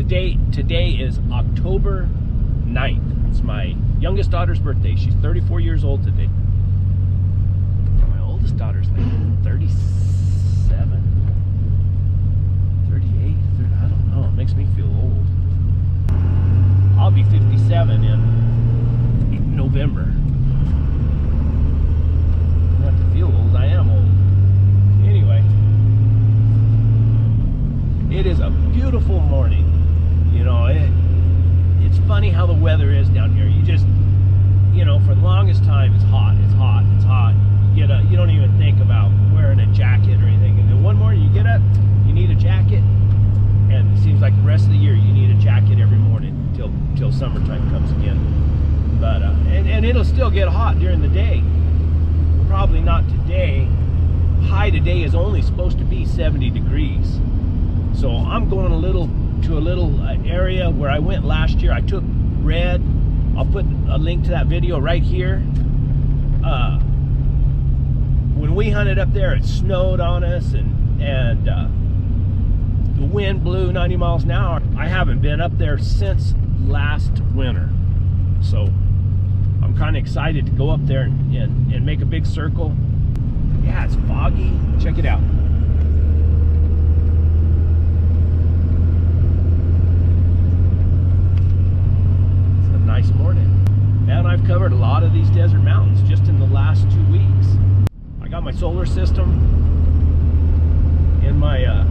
today is October 9th. It's my youngest daughter's birthday. She's 34 years old today. My oldest daughter's like 37, 38, I don't know. It makes me feel old. I'll be 57 in November. Not to feel old, I am old. Anyway, it is a beautiful morning. You know, it's funny how the weather is down here. You just, you know, for the longest time it's hot, it's hot, it's hot. You don't even think about wearing a jacket or anything. And then one morning you get up, you need a jacket, and it seems like the rest of the year you need a jacket every morning till summertime comes again. But and it'll still get hot during the day. Probably not today. High today is only supposed to be 70 degrees. So I'm going to a little area where I went last year. I took Red. I'll put a link to that video right here. When we hunted up there, it snowed on us, and the wind blew 90 miles an hour. I haven't been up there since last winter. So I'm kind of excited to go up there and make a big circle. Yeah, it's foggy. Check it out. It's a nice morning. And I've covered a lot of these desert mountains just in the last 2 weeks. I got my solar system in my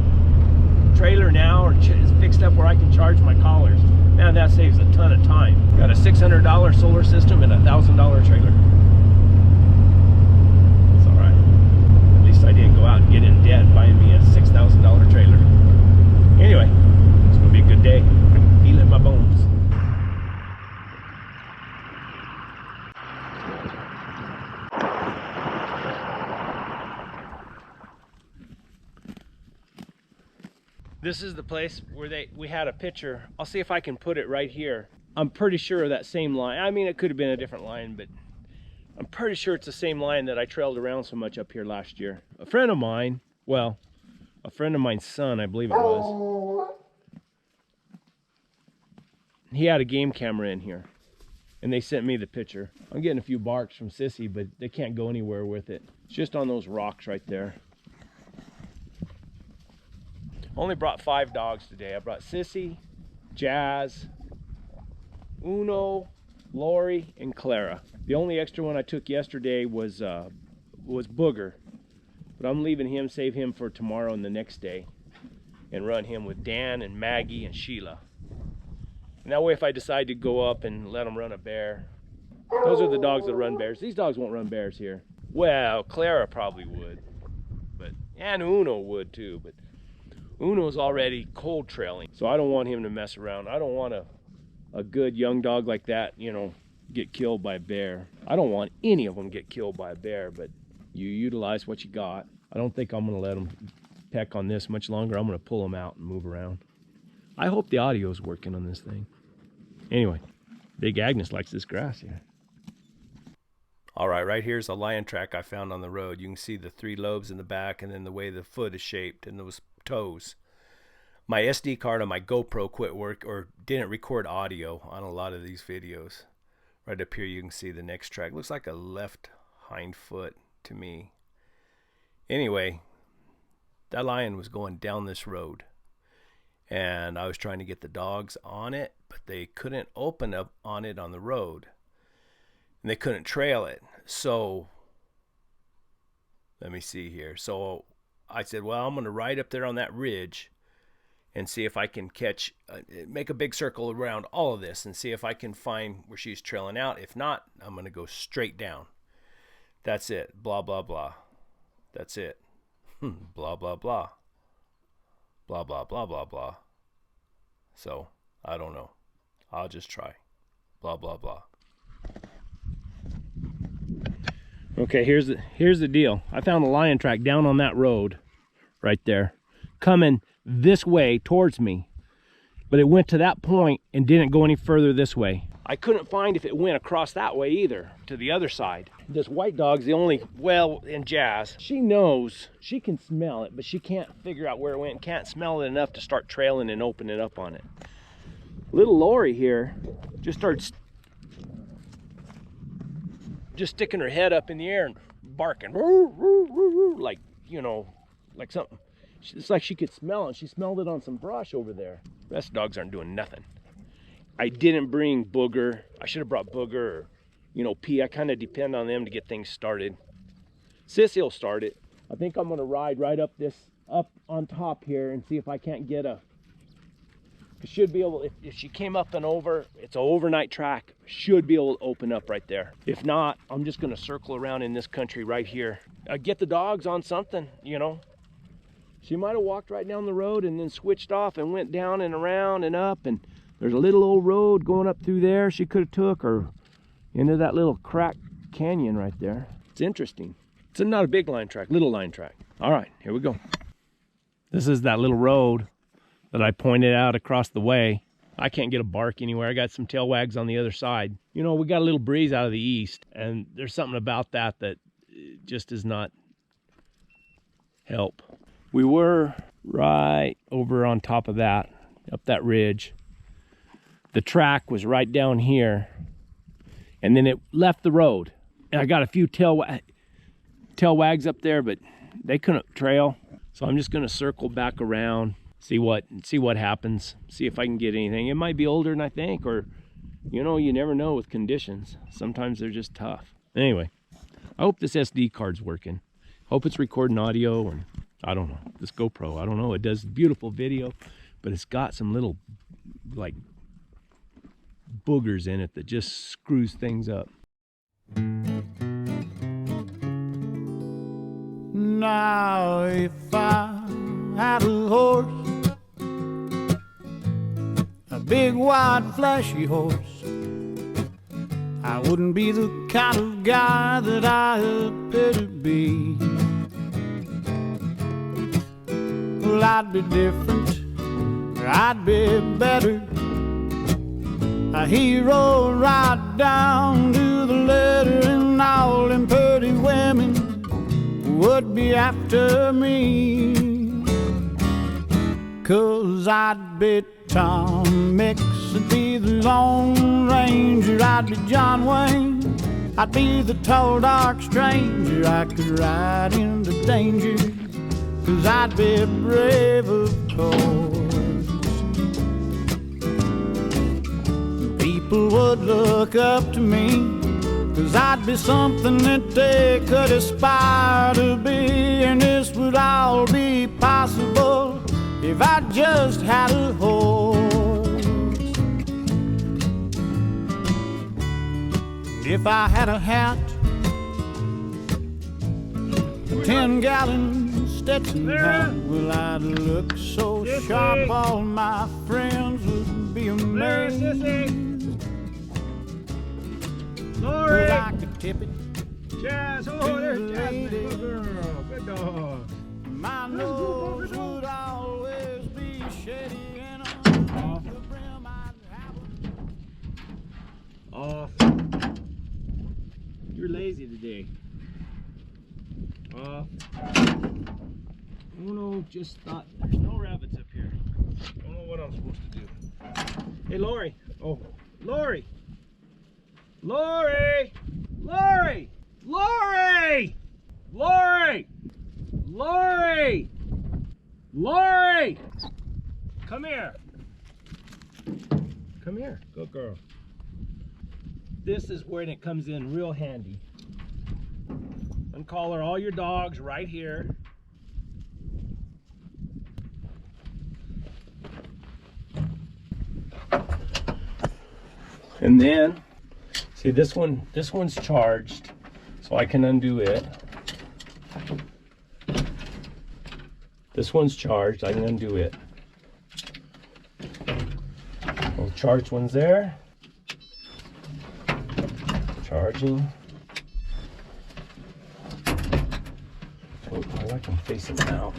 trailer now, or it's fixed up where I can charge my collars. Man, that saves a ton of time. Got a $600 solar system and a $1,000 trailer. It's all right. At least I didn't go out and get in debt buying me a $6,000 trailer. Anyway, it's gonna be a good day. I can feel it in my bones. This is the place where we had a picture. I'll see if I can put it right here. I'm pretty sure of that same line. I mean, it could have been a different line, but I'm pretty sure it's the same line that I trailed around so much up here last year. A friend of mine, well, a friend of mine's son, I believe it was, he had a game camera in here, and they sent me the picture. I'm getting a few barks from Sissy, but they can't go anywhere with it. It's just on those rocks right there. Only brought 5 dogs today. I brought Sissy, Jazz, Uno, Lori, and Clara. The only extra one I took yesterday was Booger, but I'm leaving him, save him for tomorrow and the next day, and run him with Dan and Maggie and Sheila. And that way, if I decide to go up and let them run a bear, those are the dogs that run bears. These dogs won't run bears here. Well, Clara probably would, and Uno would too, but Uno's already cold trailing, so I don't want him to mess around. I don't want a good young dog like that, you know, get killed by a bear. I don't want any of them get killed by a bear, but you utilize what you got. I don't think I'm going to let them peck on this much longer. I'm going to pull them out and move around. I hope the audio is working on this thing. Anyway, Big Agnes likes this grass here. All right, right here's a lion track I found on the road. You can see the 3 lobes in the back, and then the way the foot is shaped and those toes. My SD card on my GoPro quit work or didn't record audio on a lot of these videos. Right up here you can see the next track. Looks like a left hind foot to me. Anyway, that lion was going down this road, and I was trying to get the dogs on it, but they couldn't open up on it on the road, and they couldn't trail it. So let me see here. So I said, well, I'm going to ride up there on that ridge and see if I can catch, make a big circle around all of this and see if I can find where she's trailing out. If not, I'm going to go straight down. That's it. Blah, blah, blah. That's it. Blah, blah, blah. Blah, blah, blah, blah, blah. So, I don't know. I'll just try. Blah, blah, blah. Okay, here's the deal. I found a lion track down on that road right there, coming this way towards me, but it went to that point and didn't go any further this way. I couldn't find if it went across that way either, to the other side. This white dog's the only, well, in Jazz, she knows, she can smell it, but she can't figure out where it went, can't smell it enough to start trailing and opening up on it. Little Lori here just starts sticking her head up in the air and barking, like, you know, like something. It's like she could smell it. She smelled it on some brush over there. The rest of the dogs aren't doing nothing. I didn't bring Booger. I should have brought Booger or, you know, P. I kind of depend on them to get things started. Sissy will start it. I think I'm gonna ride right up on top here and see if I can't get a. I should be able, if she came up and over, it's an overnight track, should be able to open up right there. If not, I'm just gonna circle around in this country right here. Get the dogs on something, you know. She might have walked right down the road and then switched off and went down and around and up, and there's a little old road going up through there she could have took, or into that little crack canyon right there. It's interesting. It's not a big line track, little line track. All right, here we go. This is that little road that I pointed out across the way. I can't get a bark anywhere. I got some tail wags on the other side. You know, we got a little breeze out of the east, and there's something about that just does not help. We were right over on top of that, up that ridge. The track was right down here, and then it left the road. And I got a few tail wags up there, but they couldn't trail. So I'm just gonna circle back around, see what happens, see if I can get anything. It might be older than I think, or, you know, you never know with conditions. Sometimes they're just tough. Anyway, I hope this SD card's working. Hope it's recording audio, and I don't know, this GoPro, I don't know. It does beautiful video, but it's got some little, like, boogers in it that just screws things up. Now if I had a horse, a big white flashy horse, I wouldn't be the kind of guy that I appear to be. Well, I'd be different, or I'd be better, a hero right down to the letter, and all them pretty women would be after me. 'Cause I'd be Tom Mix, I'd be the Lone Ranger, I'd be John Wayne, I'd be the tall dark stranger. I could ride into danger, 'cause I'd be brave, of course. People would look up to me, 'cause I'd be something that they could aspire to be. And this would all be possible if I just had a horse. If I had a hat, a 10-gallon Stetson hat, well, I'd look so sharp all my friends would be amazed. Lori! I could tip it. Jazz! Oh, there's Jasmine. Good girl. Good dog. My nose would always be shady, and on the brim I'd have Off. You're lazy today. Off. Uno just thought there's no rabbits up here. I don't know what I'm supposed to do. Hey, Lori. Oh, Lori! Lori! Lori! Lori! Lori! Lori! Lori! Come here. Come here. Good girl. This is when it comes in real handy. Uncollar all your dogs right here. And then, see, this one's charged, so I can undo it. This one's charged, I can undo it. Well, the charged one's there. Charging. Oh, I like them facing out.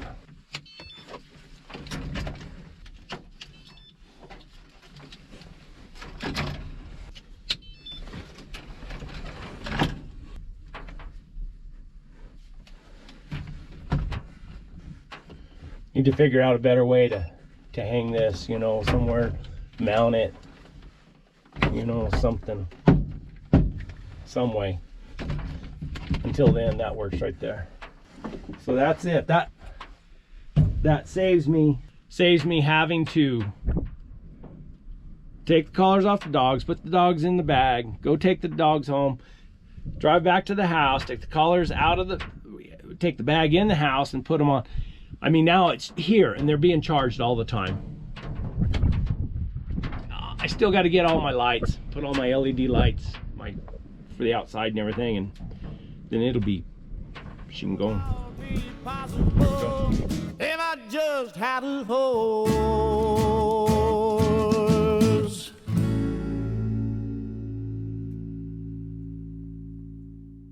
Need to figure out a better way to hang this, you know, somewhere, mount it. you know, something, some way. Until then, that works right there. So that's it. That saves me having to take the collars off the dogs, put the dogs in the bag, go take the dogs home, drive back to the house, take the collars out of take the bag in the house and put them on. I mean, now it's here and they're being charged all the time. I still got to get all my lights, put all my LED lights, for the outside and everything, and then it'll be, she can go. If I just had a hole.